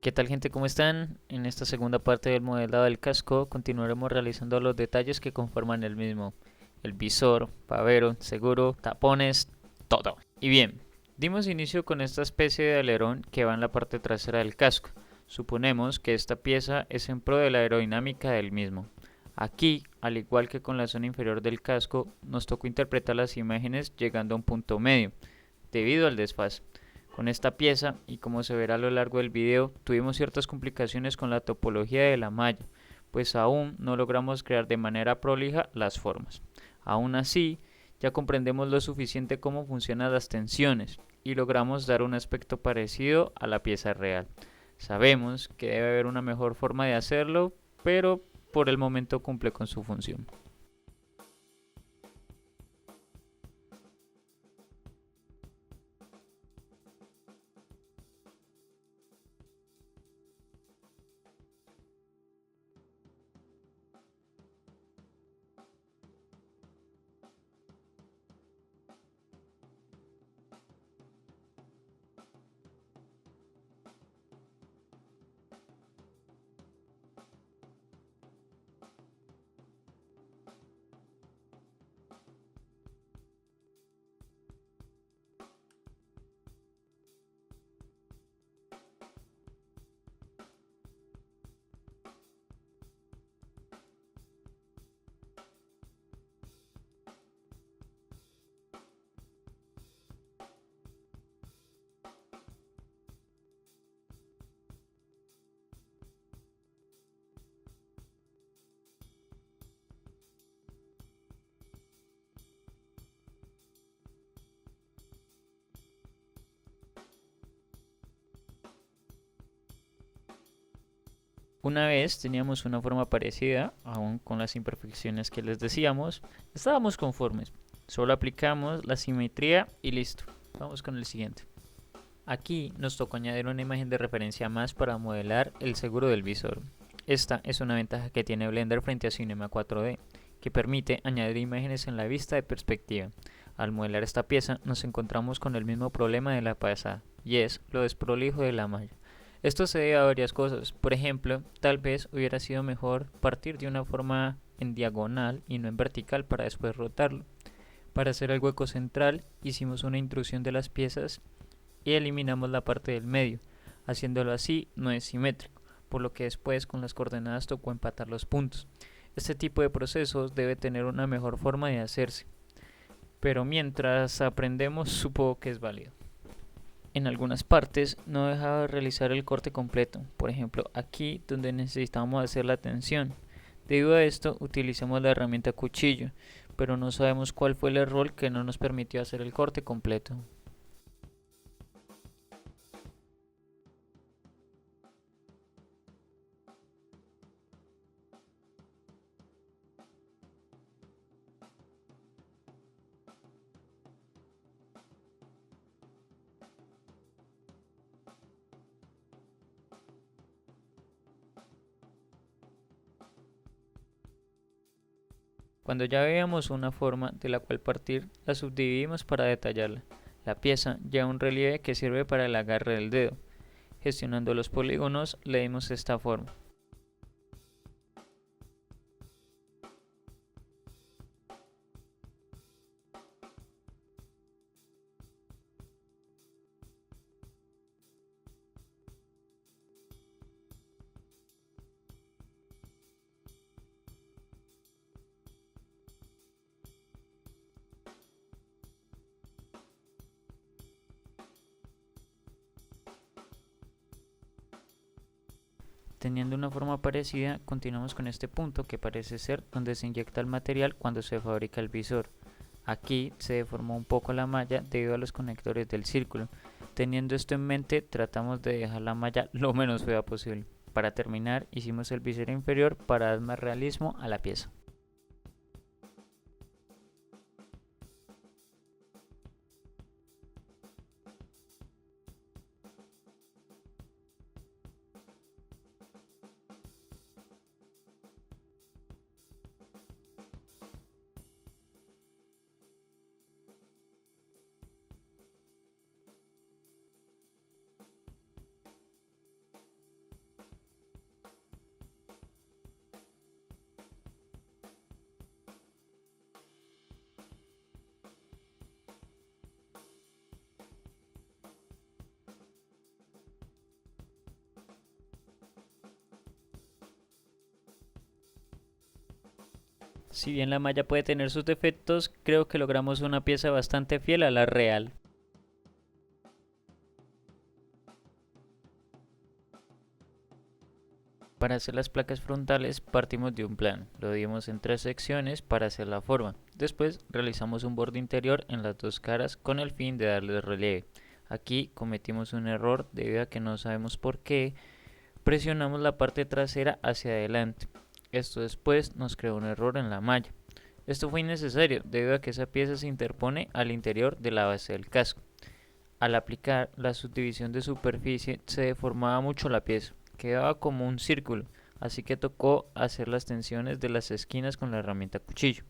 ¿Qué tal, gente? ¿Cómo están? En esta segunda parte del modelado del casco continuaremos realizando los detalles que conforman el mismo. El visor, pavero, seguro, tapones, todo. Y bien, dimos inicio con esta especie de alerón que va en la parte trasera del casco. Suponemos que esta pieza es en pro de la aerodinámica del mismo. Aquí, al igual que con la zona inferior del casco, nos tocó interpretar las imágenes llegando a un punto medio, debido al desfase. Con esta pieza, y como se verá a lo largo del video, tuvimos ciertas complicaciones con la topología de la malla, pues aún no logramos crear de manera prolija las formas. Aún así, ya comprendemos lo suficiente cómo funcionan las tensiones y logramos dar un aspecto parecido a la pieza real. Sabemos que debe haber una mejor forma de hacerlo, pero por el momento cumple con su función. Una vez teníamos una forma parecida, aún con las imperfecciones que les decíamos, estábamos conformes. Solo aplicamos la simetría y listo. Vamos con el siguiente. Aquí nos tocó añadir una imagen de referencia más para modelar el seguro del visor. Esta es una ventaja que tiene Blender frente a Cinema 4D, que permite añadir imágenes en la vista de perspectiva. Al modelar esta pieza nos encontramos con el mismo problema de la pasada, y es lo desprolijo de la malla. Esto se debe a varias cosas. Por ejemplo, tal vez hubiera sido mejor partir de una forma en diagonal y no en vertical para después rotarlo. Para hacer el hueco central hicimos una intrusión de las piezas y eliminamos la parte del medio. Haciéndolo así no es simétrico, por lo que después con las coordenadas tocó empatar los puntos. Este tipo de procesos debe tener una mejor forma de hacerse, pero mientras aprendemos supongo que es válido. En algunas partes no dejaba de realizar el corte completo, por ejemplo aquí donde necesitábamos hacer la tensión. Debido a esto utilizamos la herramienta cuchillo, pero no sabemos cuál fue el error que no nos permitió hacer el corte completo. Cuando ya veíamos una forma de la cual partir, la subdividimos para detallarla. La pieza lleva un relieve que sirve para el agarre del dedo. Gestionando los polígonos le dimos esta forma. Teniendo una forma parecida, continuamos con este punto que parece ser donde se inyecta el material cuando se fabrica el visor. Aquí se deformó un poco la malla debido a los conectores del círculo. Teniendo esto en mente, tratamos de dejar la malla lo menos fea posible. Para terminar, hicimos el visor inferior para dar más realismo a la pieza. Si bien la malla puede tener sus defectos, creo que logramos una pieza bastante fiel a la real. Para hacer las placas frontales partimos de un plano, lo dividimos en 3 secciones para hacer la forma. Después realizamos un borde interior en las dos caras con el fin de darle relieve. Aquí cometimos un error debido a que no sabemos por qué presionamos la parte trasera hacia adelante. Esto después nos creó un error en la malla. Esto fue innecesario debido a que esa pieza se interpone al interior de la base del casco. Al aplicar la subdivisión de superficie se deformaba mucho la pieza, quedaba como un círculo, así que tocó hacer las tensiones de las esquinas con la herramienta cuchillo.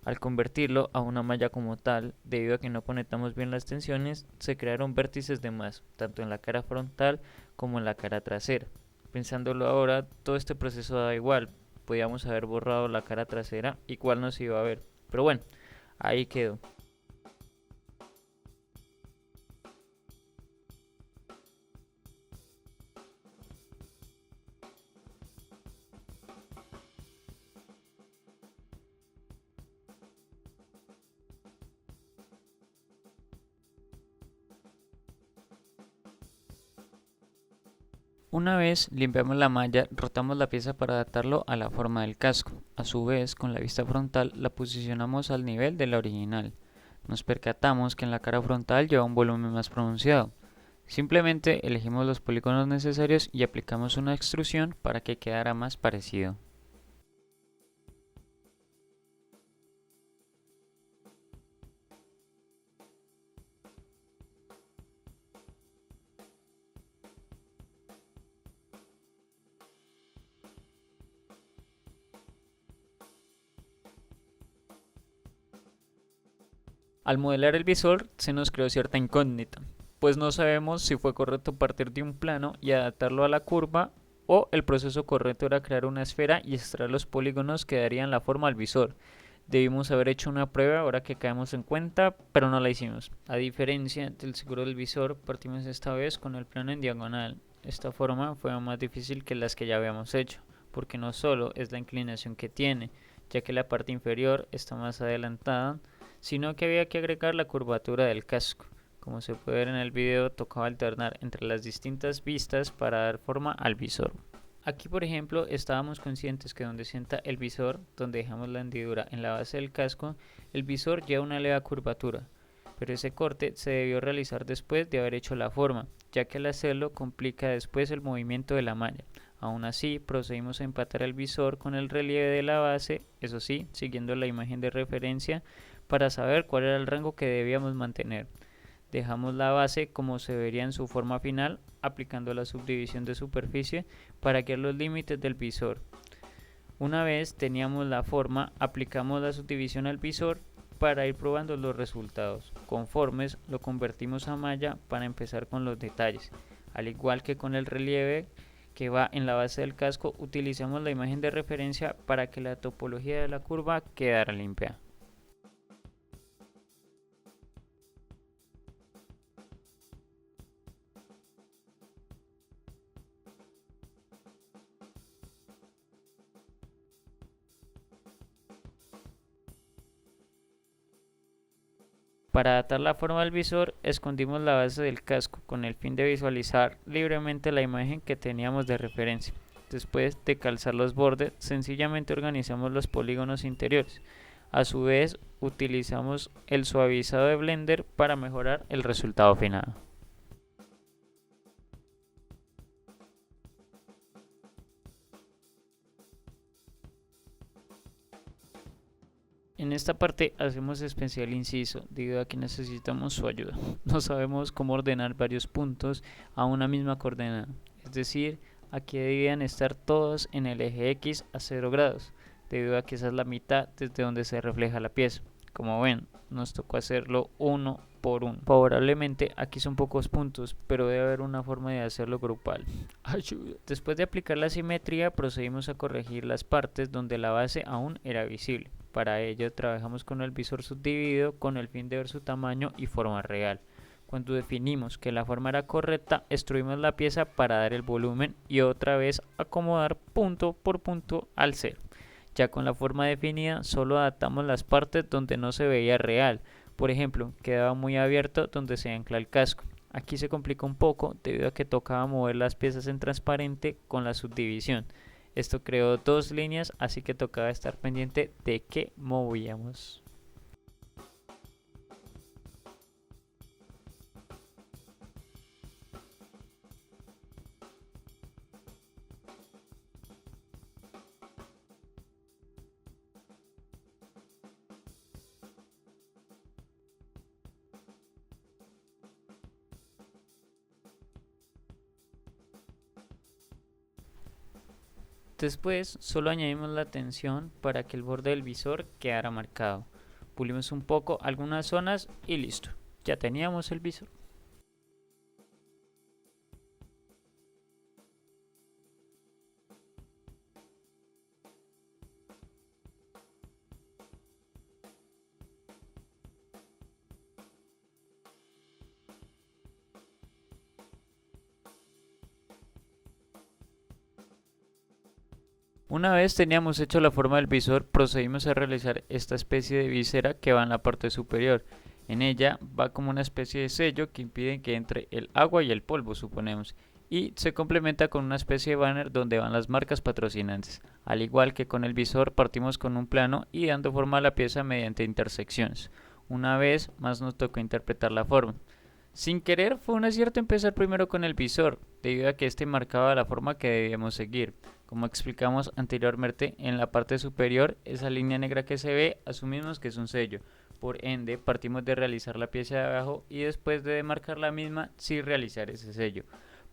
Al convertirlo a una malla como tal, debido a que no conectamos bien las tensiones, se crearon vértices de más, tanto en la cara frontal como en la cara trasera. Pensándolo ahora, todo este proceso da igual, podíamos haber borrado la cara trasera, igual no se iba a ver. Pero bueno, ahí quedó. Una vez limpiamos la malla, rotamos la pieza para adaptarlo a la forma del casco. A su vez, con la vista frontal la posicionamos al nivel de la original. Nos percatamos que en la cara frontal lleva un volumen más pronunciado. Simplemente elegimos los polígonos necesarios y aplicamos una extrusión para que quedara más parecido. Al modelar el visor se nos creó cierta incógnita, pues no sabemos si fue correcto partir de un plano y adaptarlo a la curva o el proceso correcto era crear una esfera y extraer los polígonos que darían la forma al visor. Debimos haber hecho una prueba ahora que caemos en cuenta, pero no la hicimos. A diferencia del seguro del visor, partimos esta vez con el plano en diagonal. Esta forma fue más difícil que las que ya habíamos hecho, porque no solo es la inclinación que tiene, ya que la parte inferior está más adelantada, sino que había que agregar la curvatura del casco. Como se puede ver en el video, tocaba alternar entre las distintas vistas para dar forma al visor. Aquí, por ejemplo, estábamos conscientes que donde sienta el visor, donde dejamos la hendidura en la base del casco, el visor lleva una leve curvatura, pero ese corte se debió realizar después de haber hecho la forma, ya que al hacerlo complica después el movimiento de la malla. Aún así, procedimos a empatar el visor con el relieve de la base, eso sí, siguiendo la imagen de referencia para saber cuál era el rango que debíamos mantener. Dejamos la base como se vería en su forma final, aplicando la subdivisión de superficie para guiar los límites del visor. Una vez teníamos la forma, aplicamos la subdivisión al visor para ir probando los resultados. Conformes lo convertimos a malla para empezar con los detalles. Al igual que con el relieve que va en la base del casco, utilizamos la imagen de referencia para que la topología de la curva quedara limpia. Para adaptar la forma del visor, escondimos la base del casco con el fin de visualizar libremente la imagen que teníamos de referencia. Después de calzar los bordes, sencillamente organizamos los polígonos interiores. A su vez, utilizamos el suavizado de Blender para mejorar el resultado final. En esta parte hacemos especial inciso debido a que necesitamos su ayuda. No sabemos cómo ordenar varios puntos a una misma coordenada, es decir, aquí debían estar todos en el eje X a 0 grados, debido a que esa es la mitad desde donde se refleja la pieza. Como ven, nos tocó hacerlo uno por uno. Favorablemente aquí son pocos puntos, pero debe haber una forma de hacerlo grupal. Ayuda. Después de aplicar la simetría, procedimos a corregir las partes donde la base aún era visible. Para ello trabajamos con el visor subdividido con el fin de ver su tamaño y forma real. Cuando definimos que la forma era correcta, extruimos la pieza para dar el volumen y otra vez acomodar punto por punto al cero. Ya con la forma definida solo adaptamos las partes donde no se veía real. Por ejemplo, quedaba muy abierto donde se ancla el casco. Aquí se complica un poco debido a que tocaba mover las piezas en transparente con la subdivisión. Esto creó dos líneas, así que tocaba estar pendiente de qué movíamos. Después solo añadimos la tensión para que el borde del visor quedara marcado. Pulimos un poco algunas zonas y listo. Ya teníamos el visor. Una vez teníamos hecho la forma del visor, procedimos a realizar esta especie de visera que va en la parte superior. En ella va como una especie de sello que impide que entre el agua y el polvo, suponemos, y se complementa con una especie de banner donde van las marcas patrocinantes. Al igual que con el visor, partimos con un plano y dando forma a la pieza mediante intersecciones. Una vez más nos tocó interpretar la forma. Sin querer, fue un acierto empezar primero con el visor, debido a que este marcaba la forma que debíamos seguir. Como explicamos anteriormente, en la parte superior, esa línea negra que se ve, asumimos que es un sello. Por ende, partimos de realizar la pieza de abajo y después de demarcar la misma, sí realizar ese sello.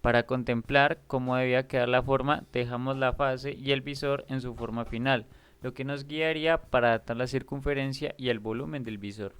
Para contemplar cómo debía quedar la forma, dejamos la fase y el visor en su forma final, lo que nos guiaría para adaptar la circunferencia y el volumen del visor.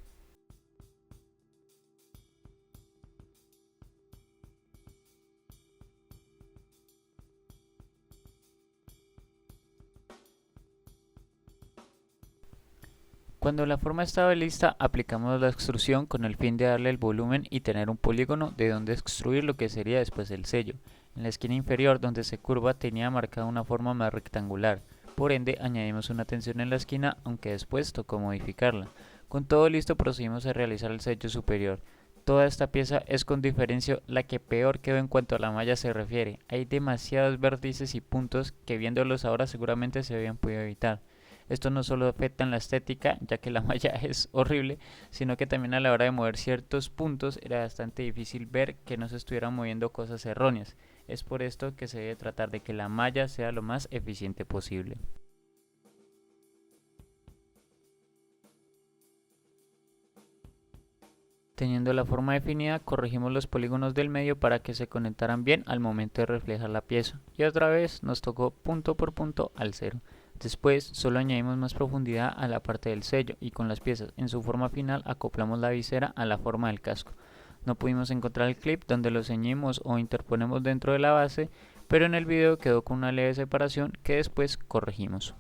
Cuando la forma estaba lista, aplicamos la extrusión con el fin de darle el volumen y tener un polígono de donde extruir lo que sería después el sello. En la esquina inferior donde se curva tenía marcada una forma más rectangular, por ende añadimos una tensión en la esquina, aunque después tocó modificarla. Con todo listo procedimos a realizar el sello superior. Toda esta pieza es con diferencia la que peor quedó en cuanto a la malla se refiere. Hay demasiados vértices y puntos que viéndolos ahora seguramente se habían podido evitar. Esto no solo afecta en la estética, ya que la malla es horrible, sino que también a la hora de mover ciertos puntos era bastante difícil ver que no se estuvieran moviendo cosas erróneas. Es por esto que se debe tratar de que la malla sea lo más eficiente posible. Teniendo la forma definida, corregimos los polígonos del medio para que se conectaran bien al momento de reflejar la pieza. Y otra vez nos tocó punto por punto al cero. Después solo añadimos más profundidad a la parte del sello y con las piezas en su forma final acoplamos la visera a la forma del casco. No pudimos encontrar el clip donde lo ceñimos o interponemos dentro de la base, pero en el video quedó con una leve separación que después corregimos.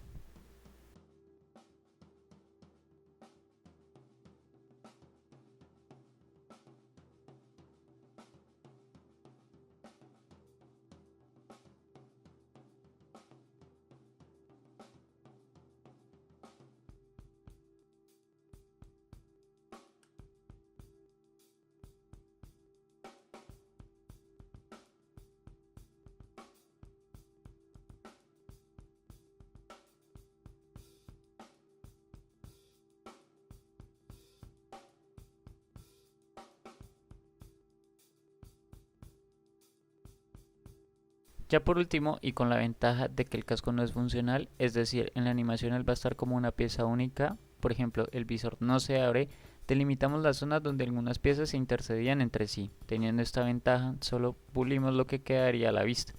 Ya por último, y con la ventaja de que el casco no es funcional, es decir, en la animación él va a estar como una pieza única, por ejemplo, el visor no se abre, delimitamos las zonas donde algunas piezas se intercedían entre sí. Teniendo esta ventaja, solo pulimos lo que quedaría a la vista.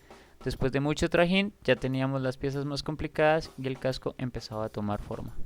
Después de mucho trajín, ya teníamos las piezas más complicadas y el casco empezaba a tomar forma.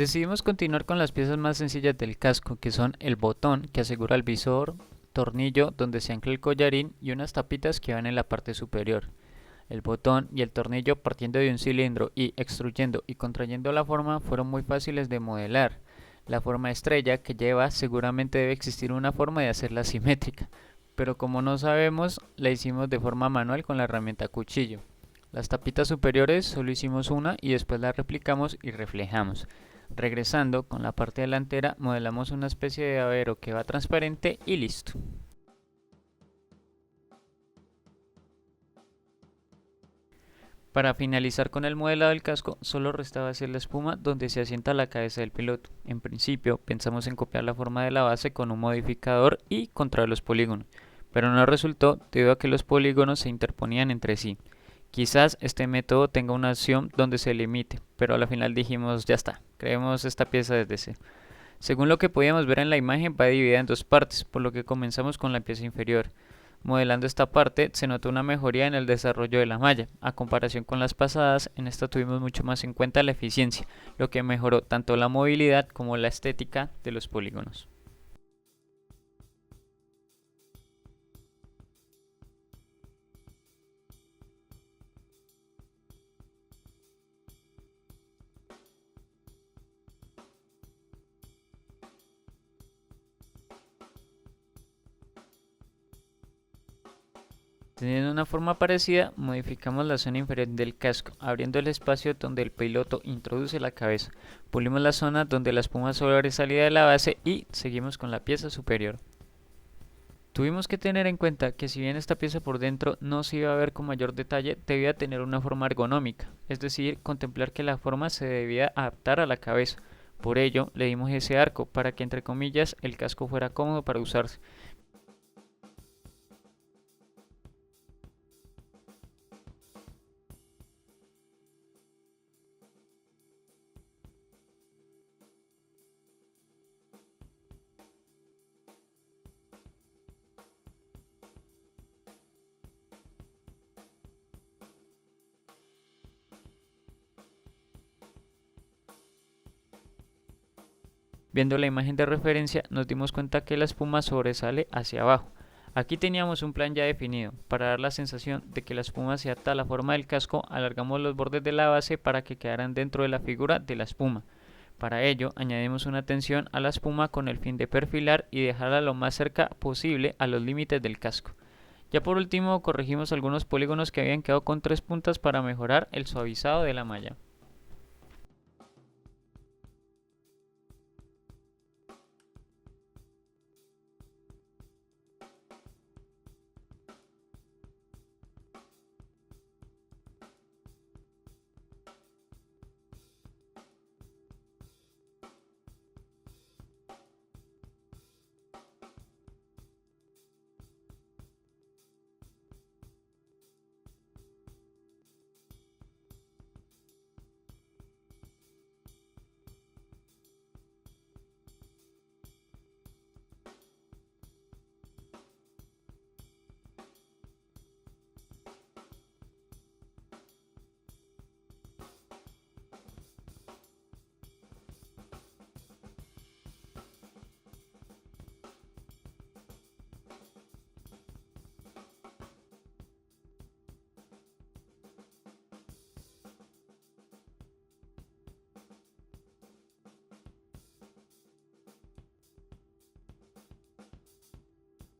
Decidimos continuar con las piezas más sencillas del casco, que son el botón que asegura el visor, tornillo donde se ancla el collarín y unas tapitas que van en la parte superior. El botón y el tornillo partiendo de un cilindro y extruyendo y contrayendo la forma fueron muy fáciles de modelar. La forma estrella que lleva seguramente debe existir una forma de hacerla simétrica, pero como no sabemos la hicimos de forma manual con la herramienta cuchillo. Las tapitas superiores solo hicimos una y después la replicamos y reflejamos. Regresando con la parte delantera modelamos una especie de llavero que va transparente y listo. Para finalizar con el modelado del casco, solo restaba hacer la espuma donde se asienta la cabeza del piloto. En principio, pensamos en copiar la forma de la base con un modificador y contra los polígonos, pero no resultó debido a que los polígonos se interponían entre sí. Quizás este método tenga una opción donde se limite, pero al final dijimos ya está, creemos esta pieza desde cero. Según lo que podíamos ver en la imagen va dividida en dos partes, por lo que comenzamos con la pieza inferior. Modelando esta parte se notó una mejoría en el desarrollo de la malla. A comparación con las pasadas, en esta tuvimos mucho más en cuenta la eficiencia, lo que mejoró tanto la movilidad como la estética de los polígonos. Teniendo una forma parecida, modificamos la zona inferior del casco, abriendo el espacio donde el piloto introduce la cabeza. Pulimos la zona donde la espuma sobresalía de la base y seguimos con la pieza superior. Tuvimos que tener en cuenta que si bien esta pieza por dentro no se iba a ver con mayor detalle, debía tener una forma ergonómica, es decir, contemplar que la forma se debía adaptar a la cabeza. Por ello, le dimos ese arco para que entre comillas el casco fuera cómodo para usarse. Viendo la imagen de referencia nos dimos cuenta que la espuma sobresale hacia abajo. Aquí teníamos un plan ya definido. Para dar la sensación de que la espuma se adapta a la forma del casco, alargamos los bordes de la base para que quedaran dentro de la figura de la espuma. Para ello añadimos una tensión a la espuma con el fin de perfilar y dejarla lo más cerca posible a los límites del casco. Ya por último corregimos algunos polígonos que habían quedado con 3 puntas para mejorar el suavizado de la malla.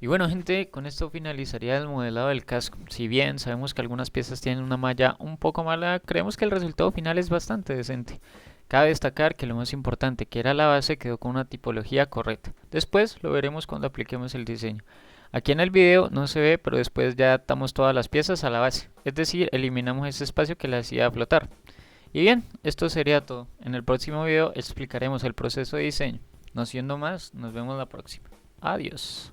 Y bueno gente, con esto finalizaría el modelado del casco. Si bien sabemos que algunas piezas tienen una malla un poco mala, creemos que el resultado final es bastante decente. Cabe destacar que lo más importante, que era la base, quedó con una tipología correcta. Después lo veremos cuando apliquemos el diseño. Aquí en el video no se ve, pero después ya atamos todas las piezas a la base, es decir, eliminamos ese espacio que la hacía flotar. Y bien, esto sería todo. En el próximo video explicaremos el proceso de diseño. No siendo más, nos vemos la próxima. Adiós.